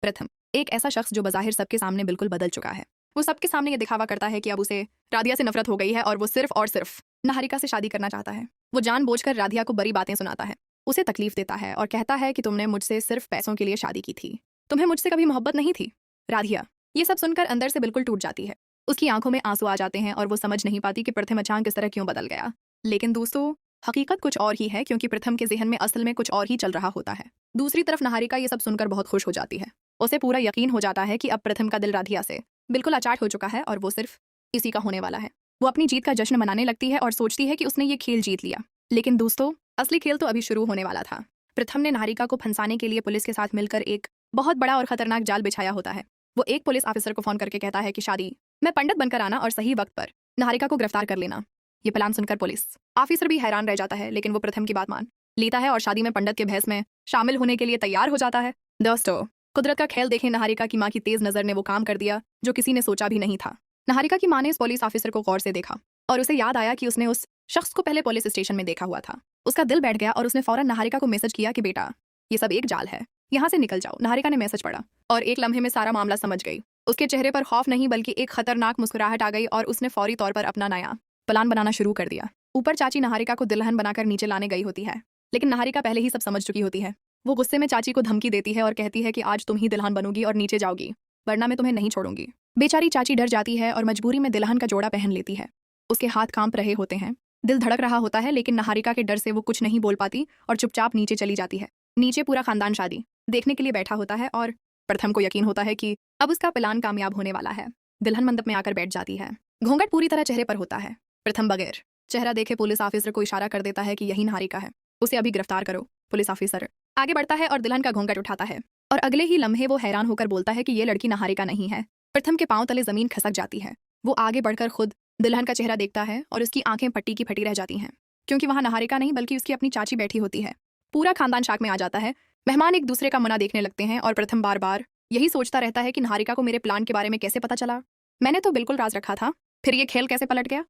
प्रथम, एक ऐसा शख्स जो बज़ाहिर सबके सामने बिल्कुल बदल चुका है। वो सबके सामने ये दिखावा करता है कि अब उसे राधिया से नफरत हो गई है और वो सिर्फ और सिर्फ निहारिका से शादी करना चाहता है। वो जानबूझकर राधिया को बड़ी बातें सुनाता है, उसे तकलीफ देता है और कहता है कि तुमने मुझसे सिर्फ पैसों के लिए शादी की थी, तुम्हें मुझसे कभी मोहब्बत नहीं थी। राधिया ये सब सुनकर अंदर से बिल्कुल टूट जाती है। उसकी आंखों में आंसू आ जाते हैं और वो समझ नहीं पाती कि प्रथम अचानक किस तरह क्यों बदल गया। लेकिन दोस्तों, हकीकत कुछ और ही है, क्योंकि प्रथम के जहन में असल में कुछ और ही चल रहा होता है। दूसरी तरफ निहारिका ये सब सुनकर बहुत खुश हो जाती है। उसे पूरा यकीन हो जाता है कि अब प्रथम का दिल राधिया से बिल्कुल अचाट हो चुका है और वो सिर्फ इसी का होने वाला है। वो अपनी जीत का जश्न मनाने लगती है और सोचती है कि उसने ये खेल जीत लिया। लेकिन दोस्तों, असली खेल तो अभी शुरू होने वाला था। प्रथम ने निहारिका को फंसाने के लिए पुलिस के साथ मिलकर एक बहुत बड़ा और खतरनाक जाल बिछाया होता है। वो एक पुलिस ऑफिसर को फोन करके कहता है कि शादी में पंडित बनकर आना और सही वक्त पर निहारिका को गिरफ्तार कर लेना। ये प्लान सुनकर पुलिस ऑफिसर भी हैरान रह जाता है, लेकिन वो प्रथम की बात मान लेता है और शादी में पंडित के भेष में शामिल होने के लिए तैयार हो जाता है। दोस्तों, कुदरत का खेल देखें, निहारिका की माँ की तेज नजर ने वो काम कर दिया जो किसी ने सोचा भी नहीं था। निहारिका की माँ ने इस पुलिस ऑफिसर को गौर से देखा और उसे याद आया कि उसने उस शख्स को पहले पुलिस स्टेशन में देखा हुआ था। उसका दिल बैठ गया और उसने फौरन निहारिका को मैसेज किया कि बेटा, ये सब एक जाल है, यहाँ से निकल जाओ। निहारिका ने मैसेज पढ़ा और एक लम्हे में सारा मामला समझ गई। उसके चेहरे पर खौफ नहीं बल्कि एक खतरनाक मुस्कुराहट आ गई और उसने फौरी तौर पर अपना नया प्लान बनाना शुरू कर दिया। ऊपर चाची निहारिका को दुल्हन बनाकर नीचे लाने गई होती है, लेकिन निहारिका पहले ही सब समझ चुकी होती है। वो गुस्से में चाची को धमकी देती है और कहती है कि आज तुम ही दुल्हन बनोगी और नीचे जाओगी, वरना मैं तुम्हें नहीं छोड़ूंगी। बेचारी चाची डर जाती है और मजबूरी में दुल्हन का जोड़ा पहन लेती है। उसके हाथ कांप रहे होते हैं, दिल धड़क रहा होता है, लेकिन निहारिका के डर से वो कुछ नहीं बोल पाती और चुपचाप नीचे चली जाती है। नीचे पूरा खानदान शादी देखने के लिए बैठा होता है और प्रथम को यकीन होता है कि अब उसका प्लान कामयाब होने वाला है। दुल्हन मंडप में आकर बैठ जाती है। घूंघट पूरी तरह चेहरे पर होता है। प्रथम बगैर चेहरा देखे पुलिस ऑफिसर को इशारा कर देता है कि यही निहारिका है, उसे अभी गिरफ्तार करो। पुलिस ऑफिसर आगे बढ़ता है और दुल्हन का घूंघट उठाता है और अगले ही लम्हे वो हैरान होकर बोलता है कि ये लड़की निहारिका नहीं है। प्रथम के पांव तले जमीन खसक जाती है। वो आगे बढ़कर खुद दुल्हन का चेहरा देखता है और उसकी आंखें पट्टी की फटी रह जाती हैं, क्योंकि वहां निहारिका नहीं बल्कि उसकी अपनी चाची बैठी होती है। पूरा खानदान शाक में आ जाता है। मेहमान एक दूसरे का मना देखने लगते हैं और प्रथम बार बार यही सोचता रहता है कि निहारिका को मेरे प्लान के बारे में कैसे पता चला। मैंने तो बिल्कुल राज रखा था, फिर ये खेल कैसे पलट गया।